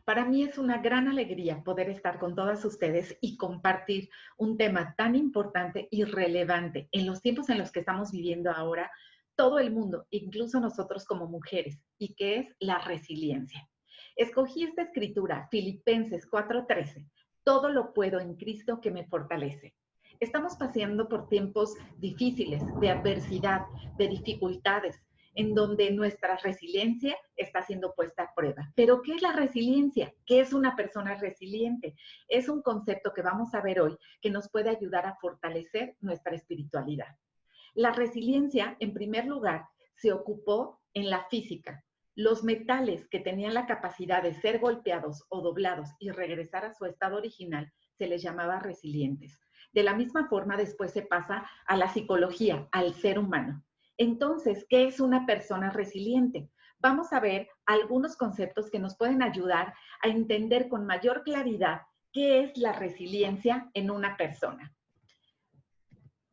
Para mí es una gran alegría poder estar con todas ustedes y compartir un tema tan importante y relevante en los tiempos en los que estamos viviendo ahora, todo el mundo, incluso nosotros como mujeres, y que es la resiliencia. Escogí esta escritura, Filipenses 4:13. Todo lo puedo en Cristo que me fortalece. Estamos pasando por tiempos difíciles, de adversidad, de dificultades, en donde nuestra resiliencia está siendo puesta a prueba. Pero, ¿qué es la resiliencia? ¿Qué es una persona resiliente? Es un concepto que vamos a ver hoy que nos puede ayudar a fortalecer nuestra espiritualidad. La resiliencia, en primer lugar, se ocupó en la física. Los metales que tenían la capacidad de ser golpeados o doblados y regresar a su estado original se les llamaba resilientes. De la misma forma, después se pasa a la psicología, al ser humano. Entonces, ¿qué es una persona resiliente? Vamos a ver algunos conceptos que nos pueden ayudar a entender con mayor claridad qué es la resiliencia en una persona.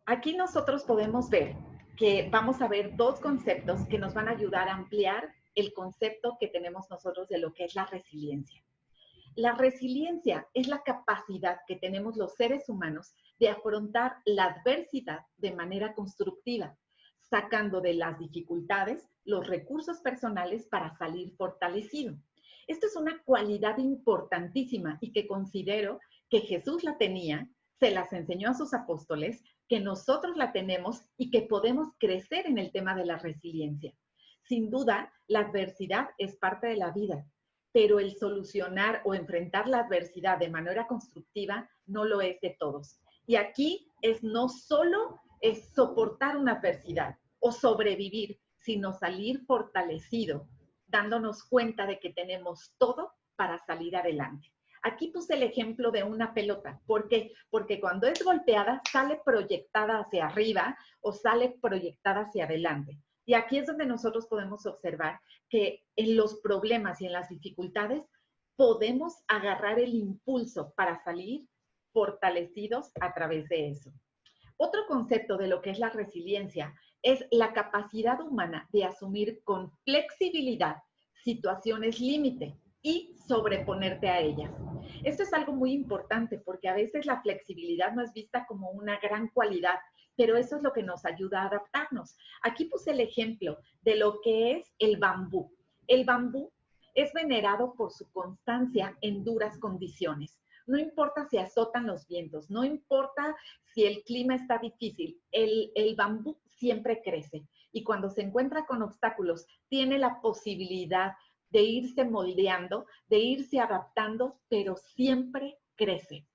Aquí nosotros podemos ver que vamos a ver dos conceptos que nos van a ayudar a ampliar el concepto que tenemos nosotros de lo que es la resiliencia. La resiliencia es la capacidad que tenemos los seres humanos de afrontar la adversidad de manera constructiva, sacando de las dificultades los recursos personales para salir fortalecido. Esto es una cualidad importantísima y que considero que Jesús la tenía, se las enseñó a sus apóstoles, que nosotros la tenemos y que podemos crecer en el tema de la resiliencia. Sin duda, la adversidad es parte de la vida, pero el solucionar o enfrentar la adversidad de manera constructiva no lo es de todos. Y aquí es no solo es soportar una adversidad o sobrevivir, sino salir fortalecido, dándonos cuenta de que tenemos todo para salir adelante. Aquí puse el ejemplo de una pelota. ¿Por qué? Porque cuando es golpeada, sale proyectada hacia arriba o sale proyectada hacia adelante. Y aquí es donde nosotros podemos observar que en los problemas y en las dificultades podemos agarrar el impulso para salir fortalecidos a través de eso. Otro concepto de lo que es la resiliencia es la capacidad humana de asumir con flexibilidad situaciones límite y sobreponerte a ellas. Esto es algo muy importante porque a veces la flexibilidad no es vista como una gran cualidad, pero eso es lo que nos ayuda a adaptarnos. Aquí puse el ejemplo de lo que es el bambú. El bambú es venerado por su constancia en duras condiciones. No importa si azotan los vientos, no importa si el clima está difícil, el bambú siempre crece y cuando se encuentra con obstáculos tiene la posibilidad de irse moldeando, de irse adaptando, pero siempre crece.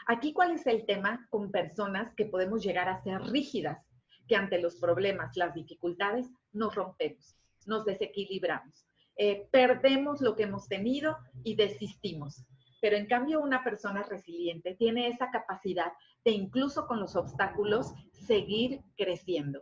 Aquí, ¿cuál es el tema con personas que podemos llegar a ser rígidas, que ante los problemas, las dificultades, nos rompemos, nos desequilibramos, perdemos lo que hemos tenido y desistimos? Pero en cambio una persona resiliente tiene esa capacidad de incluso con los obstáculos seguir creciendo.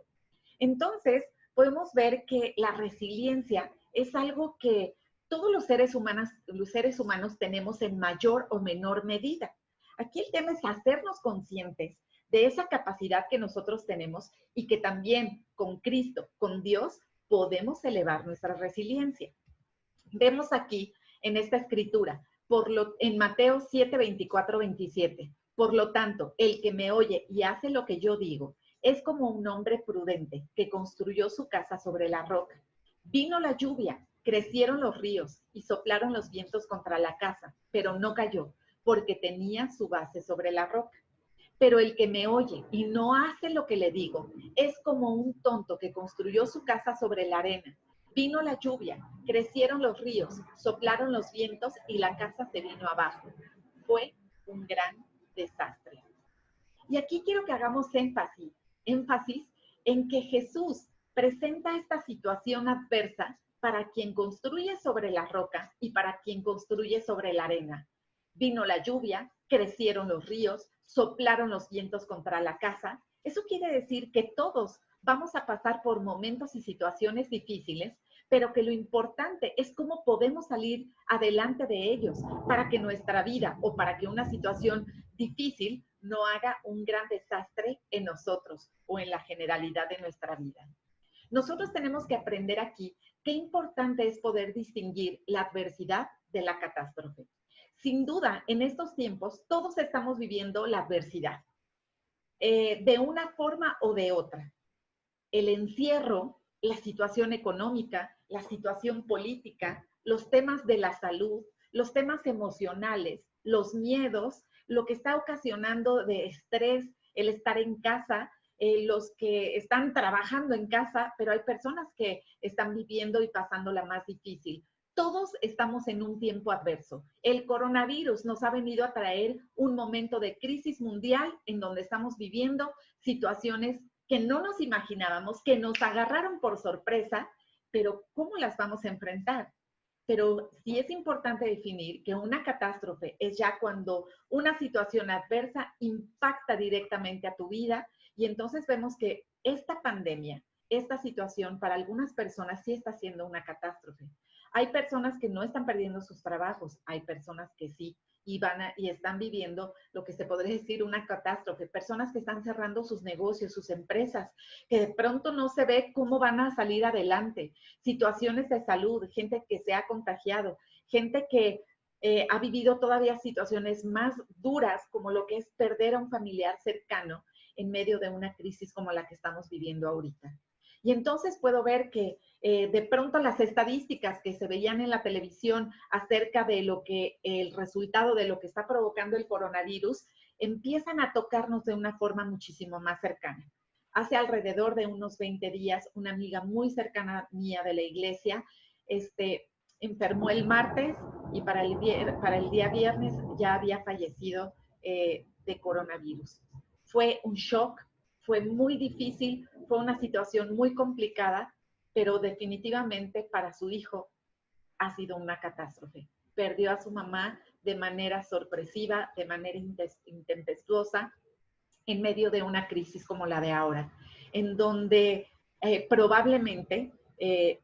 Entonces, podemos ver que la resiliencia es algo que todos los seres humanos tenemos en mayor o menor medida. Aquí el tema es hacernos conscientes de esa capacidad que nosotros tenemos y que también con Cristo, con Dios, podemos elevar nuestra resiliencia. Vemos aquí en esta escritura, en Mateo 7, 24, 27. Por lo tanto, el que me oye y hace lo que yo digo, es como un hombre prudente que construyó su casa sobre la roca. Vino la lluvia, crecieron los ríos y soplaron los vientos contra la casa, pero no cayó, porque tenía su base sobre la roca. Pero el que me oye y no hace lo que le digo, es como un tonto que construyó su casa sobre la arena. Vino la lluvia, crecieron los ríos, soplaron los vientos y la casa se vino abajo. Fue un gran desastre. Y aquí quiero que hagamos énfasis en que Jesús presenta esta situación adversa para quien construye sobre la roca y para quien construye sobre la arena. Vino la lluvia, crecieron los ríos, soplaron los vientos contra la casa. Eso quiere decir que todos vamos a pasar por momentos y situaciones difíciles, pero que lo importante es cómo podemos salir adelante de ellos para que nuestra vida o para que una situación difícil no haga un gran desastre en nosotros o en la generalidad de nuestra vida. Nosotros tenemos que aprender aquí qué importante es poder distinguir la adversidad de la catástrofe. Sin duda, en estos tiempos todos estamos viviendo la adversidad, de una forma o de otra. El encierro, la situación económica, la situación política, los temas de la salud, los temas emocionales, los miedos, lo que está ocasionando de estrés, el estar en casa, los que están trabajando en casa, pero hay personas que están viviendo y pasando la más difícil. Todos estamos en un tiempo adverso. El coronavirus nos ha venido a traer un momento de crisis mundial en donde estamos viviendo situaciones que no nos imaginábamos, que nos agarraron por sorpresa, pero ¿cómo las vamos a enfrentar? Pero sí es importante definir que una catástrofe es ya cuando una situación adversa impacta directamente a tu vida y entonces vemos que esta pandemia, esta situación para algunas personas sí está siendo una catástrofe. Hay personas que no están perdiendo sus trabajos, hay personas que sí y están viviendo lo que se podría decir una catástrofe, personas que están cerrando sus negocios, sus empresas, que de pronto no se ve cómo van a salir adelante, situaciones de salud, gente que se ha contagiado, gente que ha vivido todavía situaciones más duras como lo que es perder a un familiar cercano en medio de una crisis como la que estamos viviendo ahorita. Y entonces puedo ver que de pronto las estadísticas que se veían en la televisión acerca de lo que el resultado de lo que está provocando el coronavirus empiezan a tocarnos de una forma muchísimo más cercana. Hace alrededor de unos 20 días, una amiga muy cercana mía de la iglesia enfermó el martes y para el día viernes ya había fallecido de coronavirus. Fue un shock, fue muy difícil, fue una situación muy complicada, pero definitivamente para su hijo ha sido una catástrofe. Perdió a su mamá de manera sorpresiva, de manera intempestuosa, en medio de una crisis como la de ahora, en donde probablemente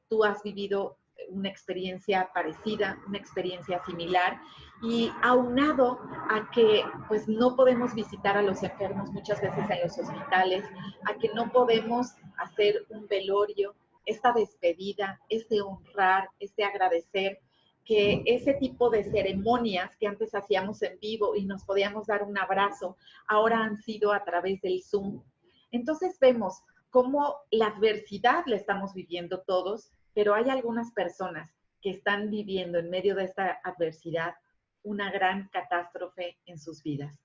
tú has vivido una experiencia parecida, una experiencia similar, y aunado a que pues no podemos visitar a los enfermos muchas veces en los hospitales, a que no podemos hacer un velorio, esta despedida, este honrar, este agradecer, que ese tipo de ceremonias que antes hacíamos en vivo y nos podíamos dar un abrazo, ahora han sido a través del Zoom. Entonces vemos cómo la adversidad la estamos viviendo todos, pero hay algunas personas que están viviendo en medio de esta adversidad una gran catástrofe en sus vidas.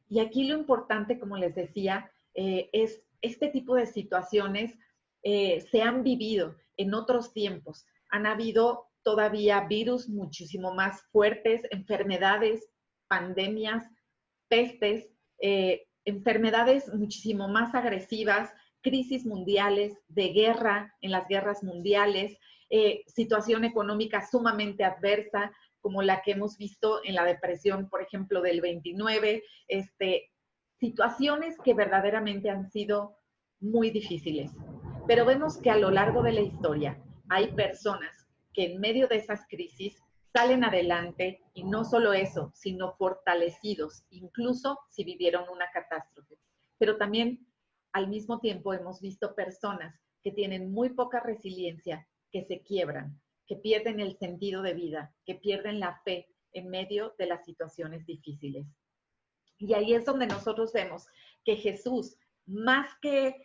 Y aquí lo importante, como les decía, es este tipo de situaciones se han vivido en otros tiempos. Han habido todavía virus muchísimo más fuertes, enfermedades, pandemias, pestes, enfermedades muchísimo más agresivas, crisis mundiales, de guerra en las guerras mundiales, situación económica sumamente adversa, como la que hemos visto en la depresión, por ejemplo, del 29, situaciones que verdaderamente han sido muy difíciles. Pero vemos que a lo largo de la historia hay personas que en medio de esas crisis salen adelante y no solo eso, sino fortalecidos, incluso si vivieron una catástrofe. Pero también al mismo tiempo hemos visto personas que tienen muy poca resiliencia, que se quiebran, que pierden el sentido de vida, que pierden la fe en medio de las situaciones difíciles. Y ahí es donde nosotros vemos que Jesús, más que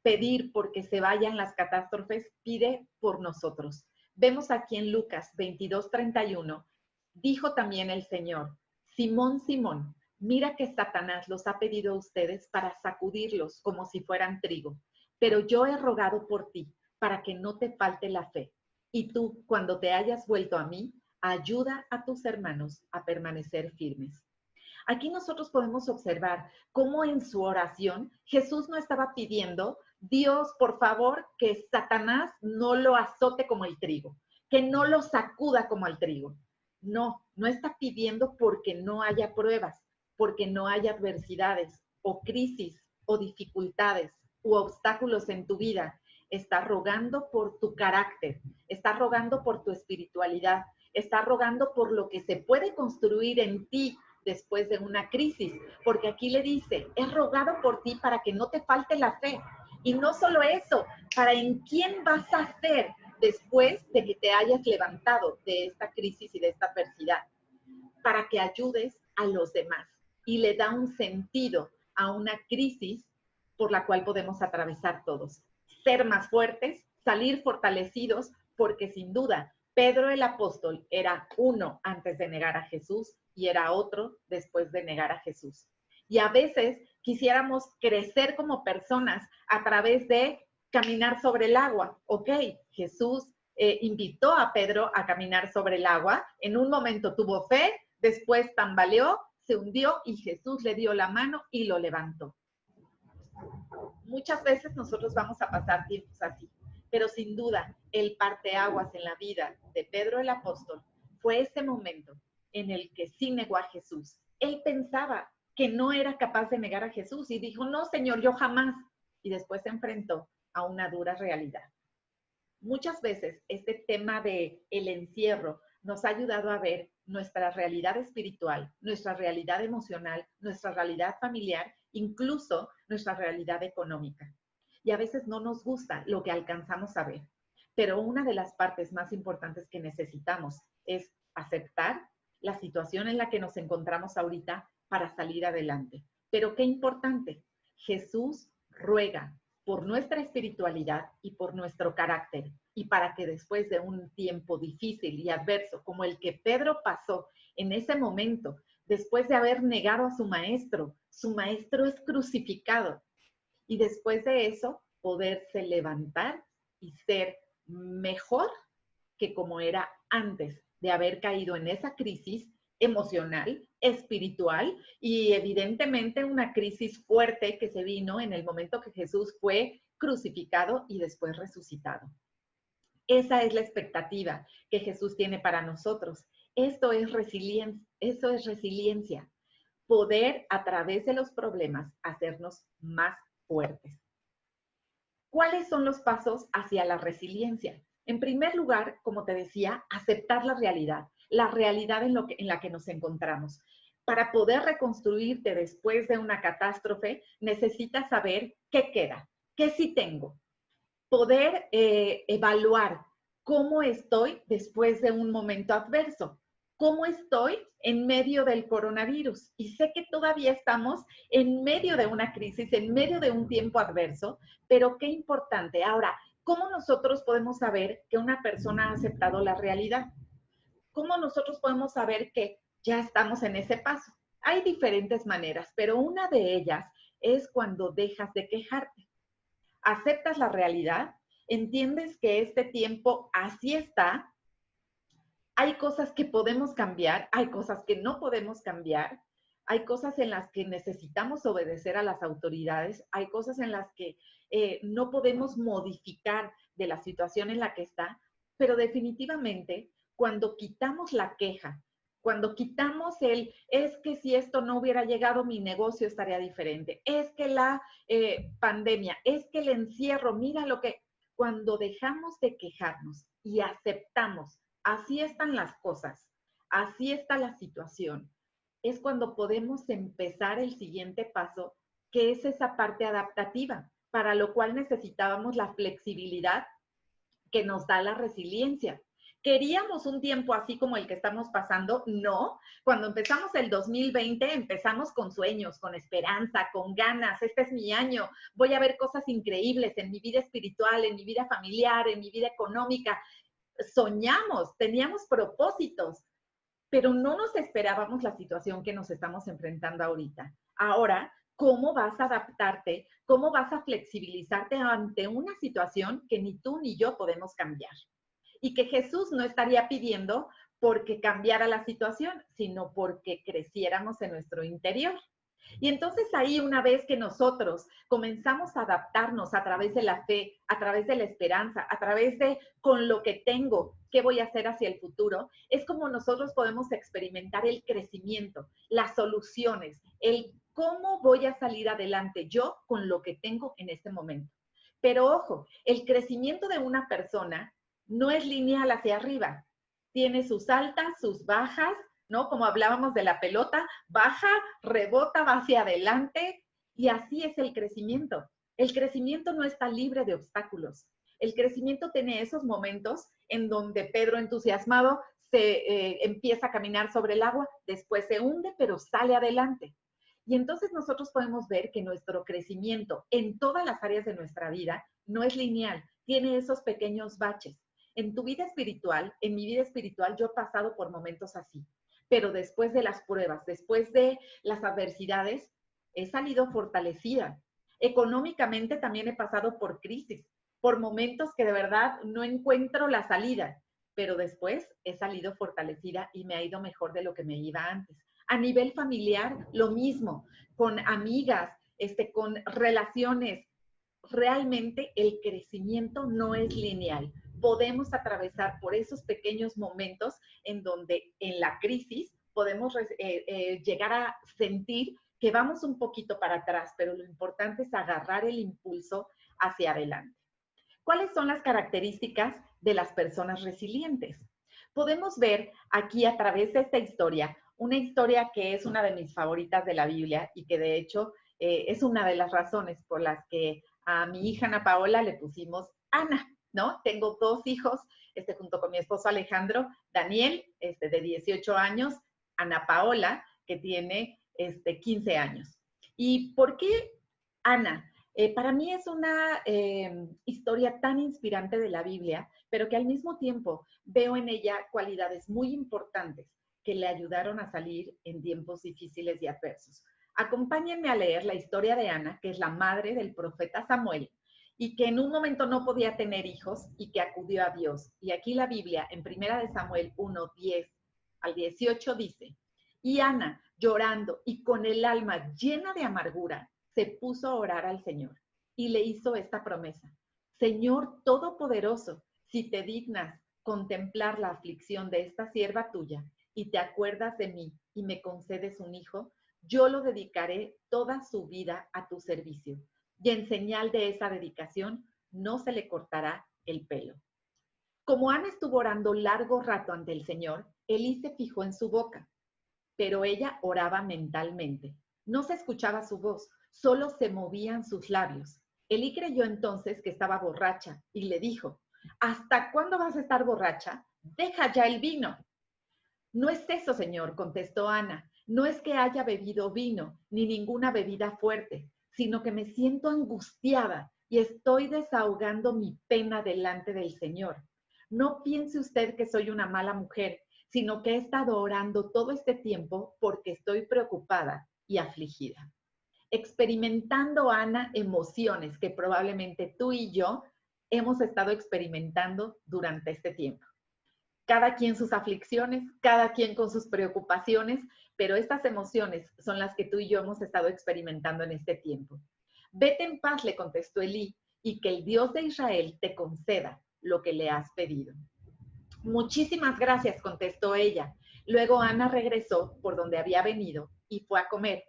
pedir porque se vayan las catástrofes, pide por nosotros. Vemos aquí en Lucas 22:31, dijo también el Señor, Simón, Simón, mira que Satanás los ha pedido a ustedes para sacudirlos como si fueran trigo, pero yo he rogado por ti para que no te falte la fe. Y tú, cuando te hayas vuelto a mí, ayuda a tus hermanos a permanecer firmes. Aquí nosotros podemos observar cómo en su oración Jesús no estaba pidiendo, Dios, por favor, que Satanás no lo azote como el trigo, que no lo sacuda como el trigo. No, no está pidiendo porque no haya pruebas, porque no haya adversidades o crisis o dificultades u obstáculos en tu vida. Está rogando por tu carácter, está rogando por tu espiritualidad, está rogando por lo que se puede construir en ti después de una crisis, porque aquí le dice, he rogado por ti para que no te falte la fe. Y no solo eso, para en quién vas a hacer después de que te hayas levantado de esta crisis y de esta adversidad, para que ayudes a los demás. Y le da un sentido a una crisis por la cual podemos atravesar todos. Ser más fuertes, salir fortalecidos, porque sin duda Pedro el apóstol era uno antes de negar a Jesús y era otro después de negar a Jesús. Y a veces quisiéramos crecer como personas a través de caminar sobre el agua. Ok, Jesús invitó a Pedro a caminar sobre el agua. En un momento tuvo fe, después tambaleó, se hundió y Jesús le dio la mano y lo levantó. Muchas veces nosotros vamos a pasar tiempos así, pero sin duda el parteaguas en la vida de Pedro el apóstol fue ese momento en el que sí negó a Jesús. Él pensaba que no era capaz de negar a Jesús y dijo, no, Señor, yo jamás. Y después se enfrentó a una dura realidad. Muchas veces este tema de el encierro nos ha ayudado a ver nuestra realidad espiritual, nuestra realidad emocional, nuestra realidad familiar, incluso nuestra realidad económica. Y a veces no nos gusta lo que alcanzamos a ver. Pero una de las partes más importantes que necesitamos es aceptar la situación en la que nos encontramos ahorita para salir adelante. Pero qué importante, Jesús ruega por nuestra espiritualidad y por nuestro carácter, y para que después de un tiempo difícil y adverso, como el que Pedro pasó en ese momento, después de haber negado a su maestro es crucificado, y después de eso, poderse levantar y ser mejor que como era antes de haber caído en esa crisis emocional, espiritual y evidentemente una crisis fuerte que se vino en el momento que Jesús fue crucificado y después resucitado. Esa es la expectativa que Jesús tiene para nosotros. Esto es resiliencia, eso es resiliencia. Poder a través de los problemas hacernos más fuertes. ¿Cuáles son los pasos hacia la resiliencia? En primer lugar, como te decía, aceptar la realidad en la que nos encontramos. Para poder reconstruirte después de una catástrofe, necesitas saber qué queda, qué sí tengo. Poder evaluar cómo estoy después de un momento adverso, cómo estoy en medio del coronavirus. Y sé que todavía estamos en medio de una crisis, en medio de un tiempo adverso, pero qué importante. Ahora, ¿cómo nosotros podemos saber que una persona ha aceptado la realidad? ¿Cómo nosotros podemos saber que ya estamos en ese paso? Hay diferentes maneras, pero una de ellas es cuando dejas de quejarte. Aceptas la realidad, entiendes que este tiempo así está, hay cosas que podemos cambiar, hay cosas que no podemos cambiar, hay cosas en las que necesitamos obedecer a las autoridades, hay cosas en las que no podemos modificar de la situación en la que está, pero definitivamente cuando quitamos la queja, cuando quitamos es que si esto no hubiera llegado, mi negocio estaría diferente, es que la pandemia, es que el encierro, mira lo que, cuando dejamos de quejarnos y aceptamos, así están las cosas, así está la situación, es cuando podemos empezar el siguiente paso, que es esa parte adaptativa, para lo cual necesitábamos la flexibilidad que nos da la resiliencia. ¿Queríamos un tiempo así como el que estamos pasando? No. Cuando empezamos el 2020, empezamos con sueños, con esperanza, con ganas. Este es mi año. Voy a ver cosas increíbles en mi vida espiritual, en mi vida familiar, en mi vida económica. Soñamos, teníamos propósitos, pero no nos esperábamos la situación que nos estamos enfrentando ahorita. Ahora, ¿cómo vas a adaptarte? ¿Cómo vas a flexibilizarte ante una situación que ni tú ni yo podemos cambiar? Y que Jesús no estaría pidiendo porque cambiara la situación, sino porque creciéramos en nuestro interior. Y entonces ahí, una vez que nosotros comenzamos a adaptarnos a través de la fe, a través de la esperanza, a través de con lo que tengo, qué voy a hacer hacia el futuro, es como nosotros podemos experimentar el crecimiento, las soluciones, el cómo voy a salir adelante yo con lo que tengo en este momento. Pero ojo, el crecimiento de una persona no es lineal hacia arriba. Tiene sus altas, sus bajas, ¿no? Como hablábamos de la pelota, baja, rebota, va hacia adelante y así es el crecimiento. El crecimiento no está libre de obstáculos. El crecimiento tiene esos momentos en donde Pedro, entusiasmado, se empieza a caminar sobre el agua, después se hunde, pero sale adelante. Y entonces nosotros podemos ver que nuestro crecimiento en todas las áreas de nuestra vida no es lineal, tiene esos pequeños baches. En tu vida espiritual, en mi vida espiritual, yo he pasado por momentos así, pero después de las pruebas, después de las adversidades, he salido fortalecida. Económicamente también he pasado por crisis, por momentos que de verdad no encuentro la salida, pero después he salido fortalecida y me ha ido mejor de lo que me iba antes. A nivel familiar, lo mismo, con amigas, con relaciones. Realmente el crecimiento no es lineal. Podemos atravesar por esos pequeños momentos en donde en la crisis podemos llegar a sentir que vamos un poquito para atrás, pero lo importante es agarrar el impulso hacia adelante. ¿Cuáles son las características de las personas resilientes? Podemos ver aquí a través de esta historia, una historia que es una de mis favoritas de la Biblia y que de hecho es una de las razones por las que a mi hija Ana Paola le pusimos Ana, ¿no? Tengo dos hijos, junto con mi esposo Alejandro, Daniel, de 18 años, Ana Paola, que tiene 15 años. ¿Y por qué Ana? Para mí es una historia tan inspirante de la Biblia, pero que al mismo tiempo veo en ella cualidades muy importantes que le ayudaron a salir en tiempos difíciles y adversos. Acompáñenme a leer la historia de Ana, que es la madre del profeta Samuel, y que en un momento no podía tener hijos y que acudió a Dios. Y aquí la Biblia, en 1 de Samuel 1, 10 al 18, dice, y Ana, llorando y con el alma llena de amargura, se puso a orar al Señor y le hizo esta promesa. Señor Todopoderoso, si te dignas contemplar la aflicción de esta sierva tuya y te acuerdas de mí y me concedes un hijo, yo lo dedicaré toda su vida a tu servicio. Y en señal de esa dedicación, no se le cortará el pelo. Como Ana estuvo orando largo rato ante el Señor, Elí se fijó en su boca, pero ella oraba mentalmente. No se escuchaba su voz, solo se movían sus labios. Elí creyó entonces que estaba borracha y le dijo, ¿hasta cuándo vas a estar borracha? Deja ya el vino. No es eso, señor, contestó Ana. No es que haya bebido vino ni ninguna bebida fuerte, sino que me siento angustiada y estoy desahogando mi pena delante del Señor. No piense usted que soy una mala mujer, sino que he estado orando todo este tiempo porque estoy preocupada y afligida. Experimentando, Ana, emociones que probablemente tú y yo hemos estado experimentando durante este tiempo. Cada quien sus aflicciones, cada quien con sus preocupaciones, pero estas emociones son las que tú y yo hemos estado experimentando en este tiempo. Vete en paz, le contestó Elí, y que el Dios de Israel te conceda lo que le has pedido. Muchísimas gracias, contestó ella. Luego Ana regresó por donde había venido y fue a comer,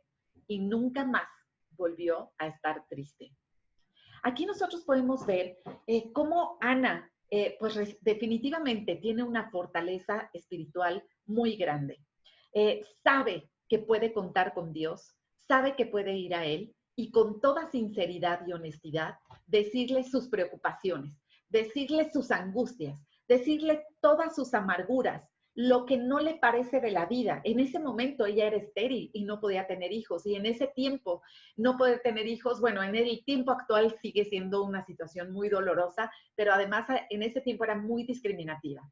y nunca más volvió a estar triste. Aquí nosotros podemos ver cómo Ana pues definitivamente tiene una fortaleza espiritual muy grande. Sabe que puede contar con Dios, sabe que puede ir a Él y con toda sinceridad y honestidad decirle sus preocupaciones, decirle sus angustias, decirle todas sus amarguras, lo que no le parece de la vida. En ese momento ella era estéril y no podía tener hijos, y en ese tiempo no poder tener hijos, bueno, en el tiempo actual sigue siendo una situación muy dolorosa, pero además en ese tiempo era muy discriminativa.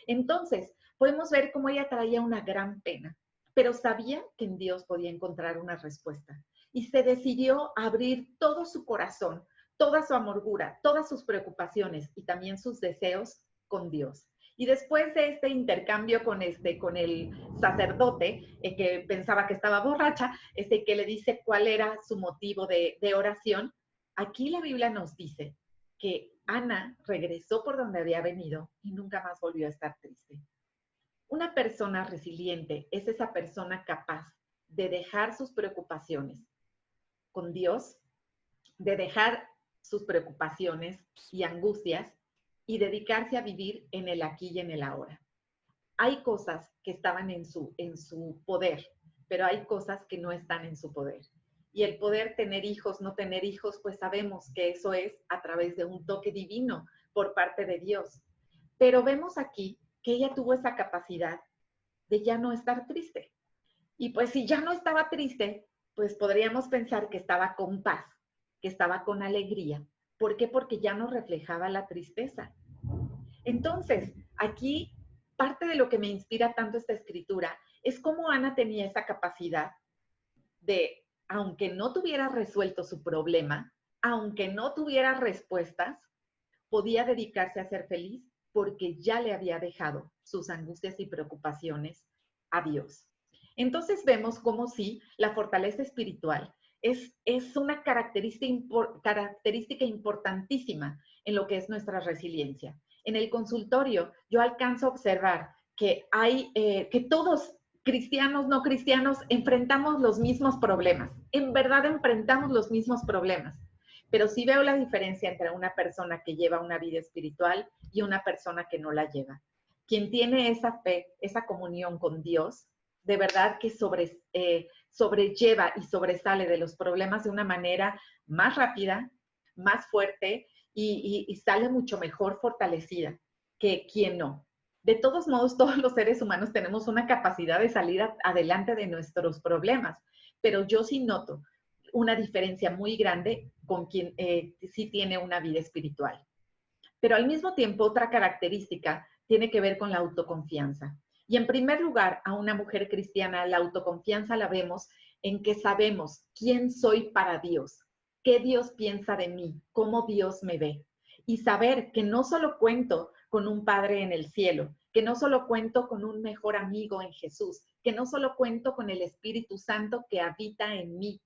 Entonces, podemos ver cómo ella traía una gran pena, pero sabía que en Dios podía encontrar una respuesta y se decidió a abrir todo su corazón, toda su amargura, todas sus preocupaciones y también sus deseos con Dios. Y después de este intercambio con el sacerdote, que pensaba que estaba borracha, que le dice cuál era su motivo de oración, aquí la Biblia nos dice que Ana regresó por donde había venido y nunca más volvió a estar triste. Una persona resiliente es esa persona capaz de dejar sus preocupaciones con Dios, de dejar sus preocupaciones y angustias y dedicarse a vivir en el aquí y en el ahora. Hay cosas que estaban en su poder, pero hay cosas que no están en su poder. Y el poder tener hijos, no tener hijos, pues sabemos que eso es a través de un toque divino, por parte de Dios. Pero vemos aquí que ella tuvo esa capacidad de ya no estar triste. Y pues si ya no estaba triste, pues podríamos pensar que estaba con paz, que estaba con alegría. ¿Por qué? Porque ya no reflejaba la tristeza. Entonces, aquí parte de lo que me inspira tanto esta escritura es cómo Ana tenía esa capacidad de, aunque no tuviera resuelto su problema, aunque no tuviera respuestas, podía dedicarse a ser feliz porque ya le había dejado sus angustias y preocupaciones a Dios. Entonces vemos como si la fortaleza espiritual es una característica importantísima en lo que es nuestra resiliencia. En el consultorio yo alcanzo a observar que todos, cristianos, no cristianos, enfrentamos los mismos problemas. En verdad enfrentamos los mismos problemas. Pero sí veo la diferencia entre una persona que lleva una vida espiritual y una persona que no la lleva. Quien tiene esa fe, esa comunión con Dios, de verdad que sobrelleva y sobresale de los problemas de una manera más rápida, más fuerte y sale mucho mejor fortalecida que quien no. De todos modos, todos los seres humanos tenemos una capacidad de salir adelante de nuestros problemas, pero yo sí noto una diferencia muy grande con quien sí tiene una vida espiritual. Pero al mismo tiempo, otra característica tiene que ver con la autoconfianza. Y en primer lugar, a una mujer cristiana, la autoconfianza la vemos en que sabemos quién soy para Dios, qué Dios piensa de mí, cómo Dios me ve. Y saber que no solo cuento con un Padre en el cielo, que no solo cuento con un mejor amigo en Jesús, que no solo cuento con el Espíritu Santo que habita en mí,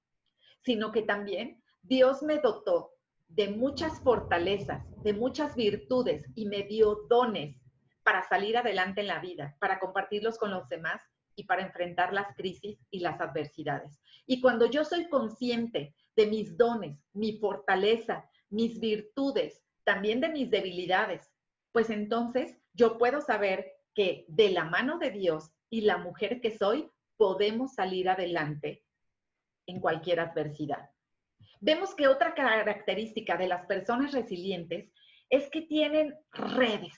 sino que también Dios me dotó de muchas fortalezas, de muchas virtudes y me dio dones para salir adelante en la vida, para compartirlos con los demás y para enfrentar las crisis y las adversidades. Y cuando yo soy consciente de mis dones, mi fortaleza, mis virtudes, también de mis debilidades, pues entonces yo puedo saber que de la mano de Dios y la mujer que soy, podemos salir adelante en cualquier adversidad. Vemos que otra característica de las personas resilientes es que tienen redes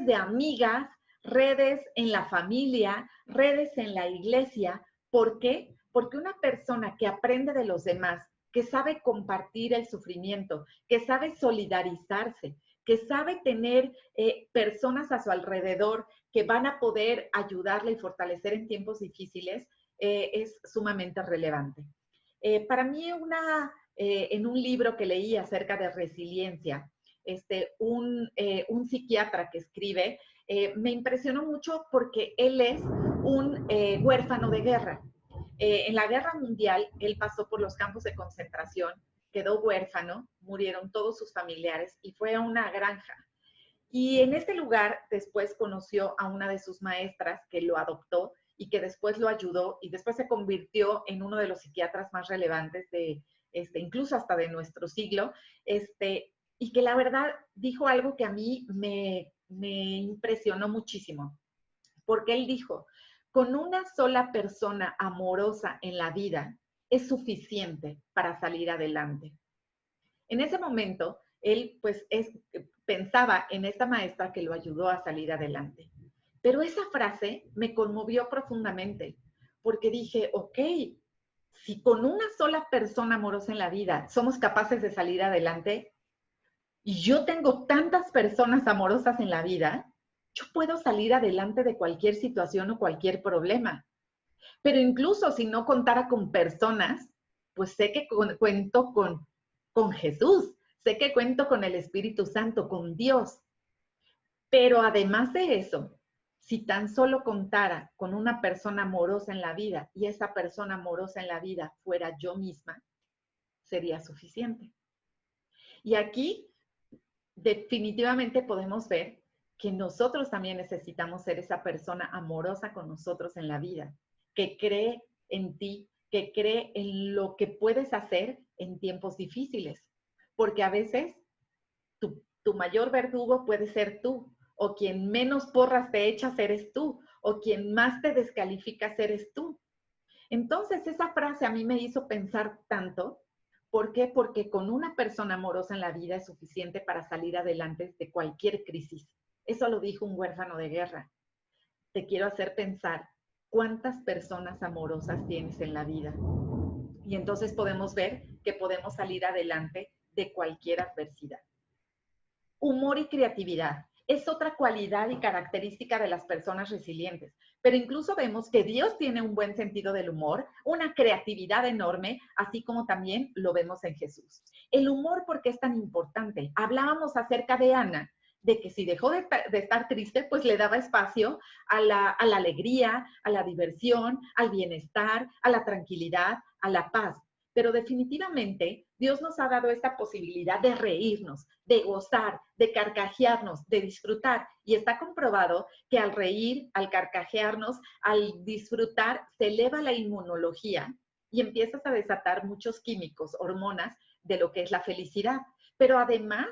de amigas, redes en la familia, redes en la iglesia. ¿Por qué? Porque una persona que aprende de los demás, que sabe compartir el sufrimiento, que sabe solidarizarse, que sabe tener personas a su alrededor que van a poder ayudarle y fortalecer en tiempos difíciles, es sumamente relevante. Para mí, en un libro que leí acerca de resiliencia, un psiquiatra que escribe, me impresionó mucho porque él es un huérfano de guerra. En la guerra mundial, él pasó por los campos de concentración, quedó huérfano, murieron todos sus familiares y fue a una granja. Y en este lugar después conoció a una de sus maestras que lo adoptó y que después lo ayudó y después se convirtió en uno de los psiquiatras más relevantes de, incluso hasta de nuestro siglo, y que la verdad dijo algo que a mí me impresionó muchísimo, porque él dijo, con una sola persona amorosa en la vida es suficiente para salir adelante. En ese momento, él pues pensaba en esta maestra que lo ayudó a salir adelante. Pero esa frase me conmovió profundamente, porque dije, ok, si con una sola persona amorosa en la vida somos capaces de salir adelante, y yo tengo tantas personas amorosas en la vida, yo puedo salir adelante de cualquier situación o cualquier problema. Pero incluso si no contara con personas, pues sé que cuento con Jesús, sé que cuento con el Espíritu Santo, con Dios. Pero además de eso, si tan solo contara con una persona amorosa en la vida y esa persona amorosa en la vida fuera yo misma, sería suficiente. Y aquí definitivamente podemos ver que nosotros también necesitamos ser esa persona amorosa con nosotros en la vida, que cree en ti, que cree en lo que puedes hacer en tiempos difíciles. Porque a veces tu mayor verdugo puede ser tú, o quien menos porras te echas eres tú, o quien más te descalificas eres tú. Entonces esa frase a mí me hizo pensar tanto, ¿Por qué? Porque con una persona amorosa en la vida es suficiente para salir adelante de cualquier crisis. Eso lo dijo un huérfano de guerra. Te quiero hacer pensar cuántas personas amorosas tienes en la vida. Y entonces podemos ver que podemos salir adelante de cualquier adversidad. Humor y creatividad es otra cualidad y característica de las personas resilientes, pero incluso vemos que Dios tiene un buen sentido del humor, una creatividad enorme, así como también lo vemos en Jesús. El humor, ¿por qué es tan importante? Hablábamos acerca de Ana, de que si dejó de estar triste, pues le daba espacio a la alegría, a la diversión, al bienestar, a la tranquilidad, a la paz. Pero definitivamente Dios nos ha dado esta posibilidad de reírnos, de gozar, de carcajearnos, de disfrutar. Y está comprobado que al reír, al carcajearnos, al disfrutar, se eleva la inmunología y empiezas a desatar muchos químicos, hormonas de lo que es la felicidad. Pero además,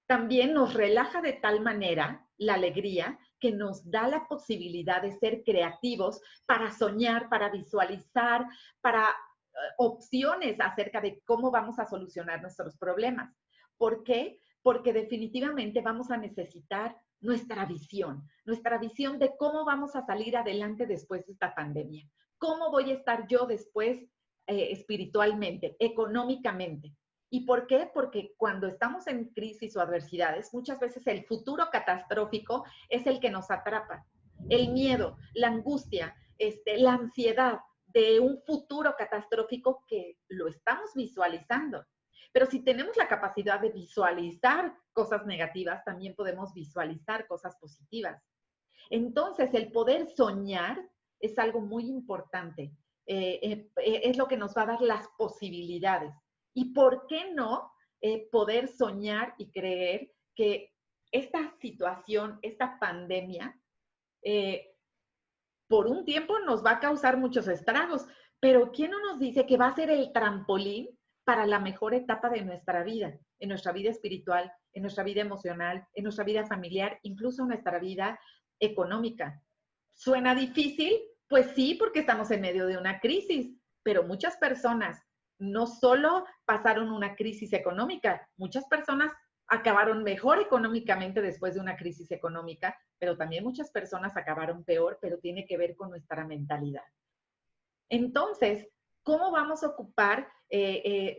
también nos relaja de tal manera la alegría que nos da la posibilidad de ser creativos para soñar, para visualizar, para opciones acerca de cómo vamos a solucionar nuestros problemas. ¿Por qué? Porque definitivamente vamos a necesitar nuestra visión de cómo vamos a salir adelante después de esta pandemia. ¿Cómo voy a estar yo después espiritualmente, económicamente? ¿Y por qué? Porque cuando estamos en crisis o adversidades, muchas veces el futuro catastrófico es el que nos atrapa. El miedo, la angustia, la ansiedad de un futuro catastrófico que lo estamos visualizando. Pero si tenemos la capacidad de visualizar cosas negativas, también podemos visualizar cosas positivas. Entonces, el poder soñar es algo muy importante. Es lo que nos va a dar las posibilidades. ¿Y por qué no poder soñar y creer que esta situación, esta pandemia, por un tiempo nos va a causar muchos estragos, pero ¿quién no nos dice que va a ser el trampolín para la mejor etapa de nuestra vida, en nuestra vida espiritual, en nuestra vida emocional, en nuestra vida familiar, incluso en nuestra vida económica? ¿Suena difícil? Pues sí, porque estamos en medio de una crisis, pero muchas personas no solo pasaron una crisis económica, muchas personas acabaron mejor económicamente después de una crisis económica, pero también muchas personas acabaron peor, pero tiene que ver con nuestra mentalidad. Entonces, ¿cómo vamos a ocupar?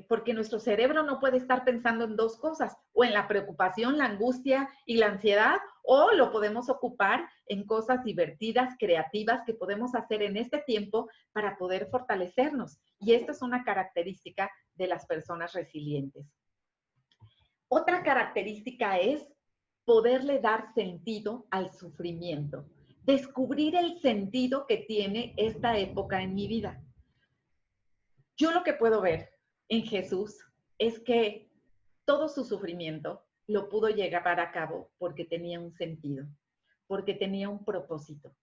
Porque nuestro cerebro no puede estar pensando en dos cosas, o en la preocupación, la angustia y la ansiedad, o lo podemos ocupar en cosas divertidas, creativas, que podemos hacer en este tiempo para poder fortalecernos. Y esta es una característica de las personas resilientes. Otra característica es poderle dar sentido al sufrimiento, descubrir el sentido que tiene esta época en mi vida. Yo lo que puedo ver en Jesús es que todo su sufrimiento lo pudo llevar a cabo porque tenía un sentido, porque tenía un propósito.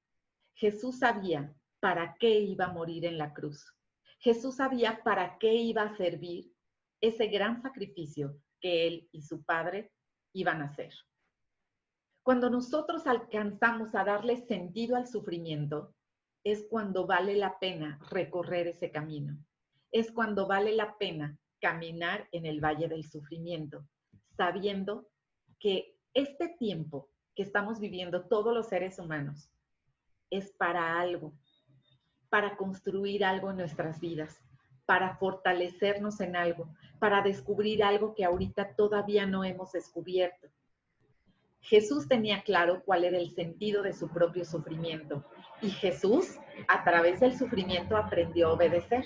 Jesús sabía para qué iba a morir en la cruz. Jesús sabía para qué iba a servir ese gran sacrificio que él y su Padre iban a hacer. Cuando nosotros alcanzamos a darle sentido al sufrimiento, es cuando vale la pena recorrer ese camino. Es cuando vale la pena caminar en el valle del sufrimiento, sabiendo que este tiempo que estamos viviendo todos los seres humanos es para algo, para construir algo en nuestras vidas, para fortalecernos en algo, para descubrir algo que ahorita todavía no hemos descubierto. Jesús tenía claro cuál era el sentido de su propio sufrimiento y Jesús, a través del sufrimiento, aprendió a obedecer.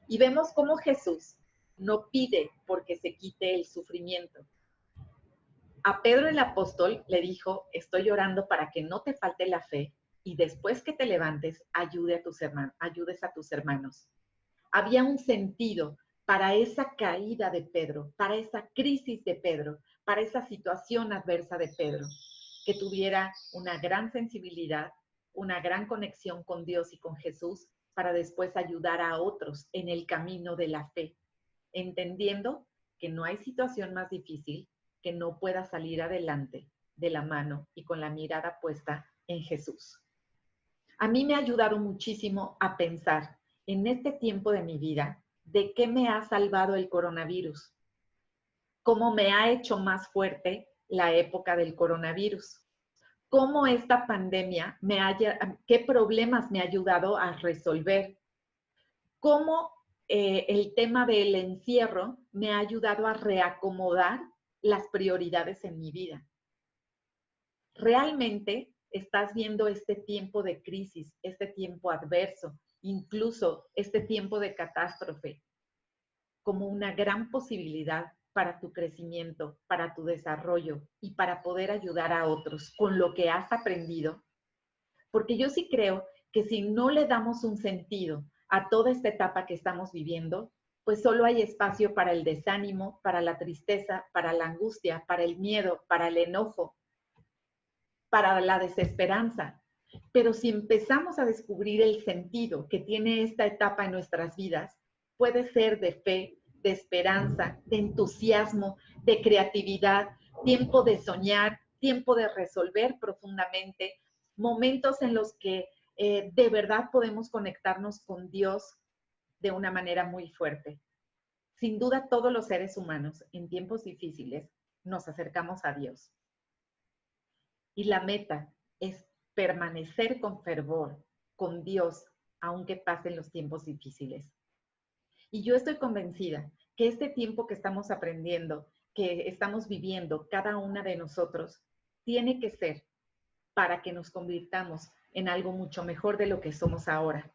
Y vemos cómo Jesús no pide porque se quite el sufrimiento. A Pedro el apóstol le dijo, estoy orando para que no te falte la fe y después que te levantes, ayudes a tus hermanos. Había un sentido para esa caída de Pedro, para esa crisis de Pedro, para esa situación adversa de Pedro, que tuviera una gran sensibilidad, una gran conexión con Dios y con Jesús, para después ayudar a otros en el camino de la fe, entendiendo que no hay situación más difícil que no pueda salir adelante de la mano y con la mirada puesta en Jesús. A mí me ha ayudado muchísimo a pensar en este tiempo de mi vida ¿De qué me ha salvado el coronavirus? ¿Cómo me ha hecho más fuerte la época del coronavirus? ¿Cómo esta pandemia qué problemas me ha ayudado a resolver? ¿Cómo el tema del encierro me ha ayudado a reacomodar las prioridades en mi vida? ¿Realmente estás viendo este tiempo de crisis, este tiempo adverso, incluso este tiempo de catástrofe, como una gran posibilidad para tu crecimiento, para tu desarrollo y para poder ayudar a otros con lo que has aprendido? Porque yo sí creo que si no le damos un sentido a toda esta etapa que estamos viviendo, pues solo hay espacio para el desánimo, para la tristeza, para la angustia, para el miedo, para el enojo, para la desesperanza. Pero si empezamos a descubrir el sentido que tiene esta etapa en nuestras vidas, puede ser de fe, de esperanza, de entusiasmo, de creatividad, tiempo de soñar, tiempo de resolver profundamente, momentos en los que de verdad podemos conectarnos con Dios de una manera muy fuerte. Sin duda, todos los seres humanos en tiempos difíciles nos acercamos a Dios. Y la meta es permanecer con fervor, con Dios, aunque pasen los tiempos difíciles. Y yo estoy convencida que este tiempo que estamos aprendiendo, que estamos viviendo cada una de nosotros, tiene que ser para que nos convirtamos en algo mucho mejor de lo que somos ahora.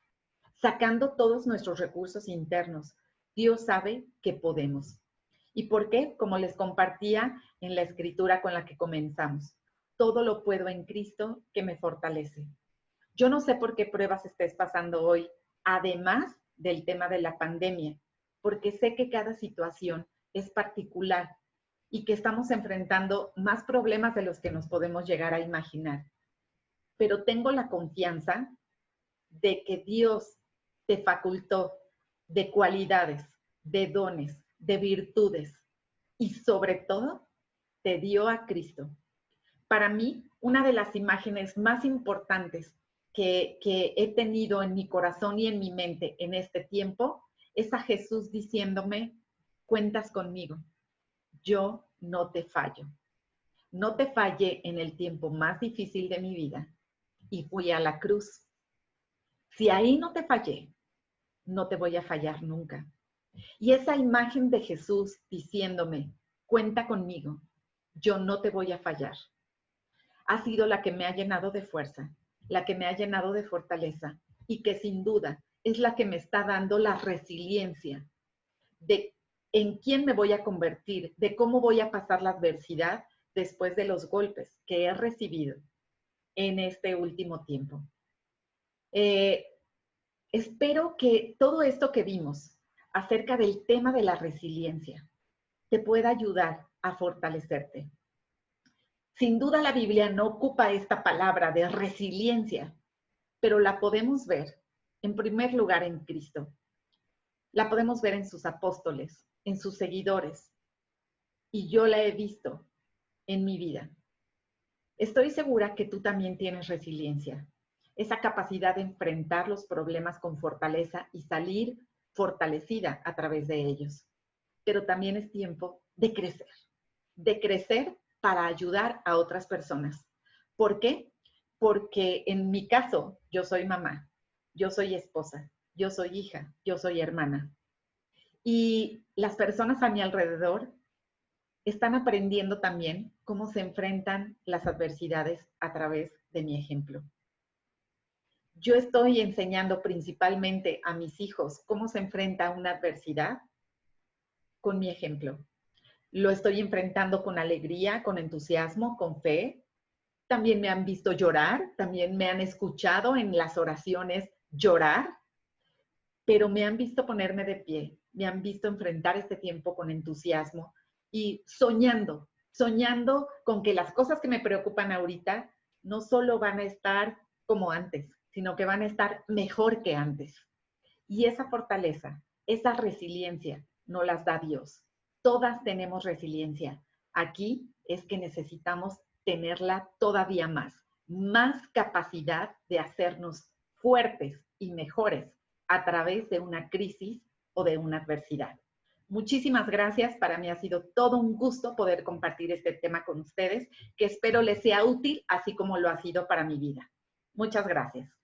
Sacando todos nuestros recursos internos, Dios sabe que podemos. ¿Y por qué? Como les compartía en la escritura con la que comenzamos. Todo lo puedo en Cristo que me fortalece. Yo no sé por qué pruebas estés pasando hoy, además del tema de la pandemia, porque sé que cada situación es particular y que estamos enfrentando más problemas de los que nos podemos llegar a imaginar. Pero tengo la confianza de que Dios te facultó de cualidades, de dones, de virtudes y sobre todo te dio a Cristo. Para mí, una de las imágenes más importantes que he tenido en mi corazón y en mi mente en este tiempo es a Jesús diciéndome, cuentas conmigo, yo no te fallo. No te fallé en el tiempo más difícil de mi vida y fui a la cruz. Si ahí no te fallé, no te voy a fallar nunca. Y esa imagen de Jesús diciéndome, cuenta conmigo, yo no te voy a fallar, ha sido la que me ha llenado de fuerza, la que me ha llenado de fortaleza y que sin duda es la que me está dando la resiliencia de en quién me voy a convertir, de cómo voy a pasar la adversidad después de los golpes que he recibido en este último tiempo. Eh, Espero que todo esto que vimos acerca del tema de la resiliencia te pueda ayudar a fortalecerte. Sin duda la Biblia no ocupa esta palabra de resiliencia, pero la podemos ver en primer lugar en Cristo. La podemos ver en sus apóstoles, en sus seguidores, y yo la he visto en mi vida. Estoy segura que tú también tienes resiliencia, esa capacidad de enfrentar los problemas con fortaleza y salir fortalecida a través de ellos. Pero también es tiempo de crecer para ayudar a otras personas. ¿Por qué? Porque en mi caso, yo soy mamá, yo soy esposa, yo soy hija, yo soy hermana. Y las personas a mi alrededor están aprendiendo también cómo se enfrentan las adversidades a través de mi ejemplo. Yo estoy enseñando principalmente a mis hijos cómo se enfrenta una adversidad con mi ejemplo. Lo estoy enfrentando con alegría, con entusiasmo, con fe. También me han visto llorar, también me han escuchado en las oraciones llorar, pero me han visto ponerme de pie, me han visto enfrentar este tiempo con entusiasmo y soñando con que las cosas que me preocupan ahorita no solo van a estar como antes, sino que van a estar mejor que antes. Y esa fortaleza, esa resiliencia, no las da Dios. Todas tenemos resiliencia. Aquí es que necesitamos tenerla todavía más capacidad de hacernos fuertes y mejores a través de una crisis o de una adversidad. Muchísimas gracias. Para mí ha sido todo un gusto poder compartir este tema con ustedes, que espero les sea útil, así como lo ha sido para mi vida. Muchas gracias.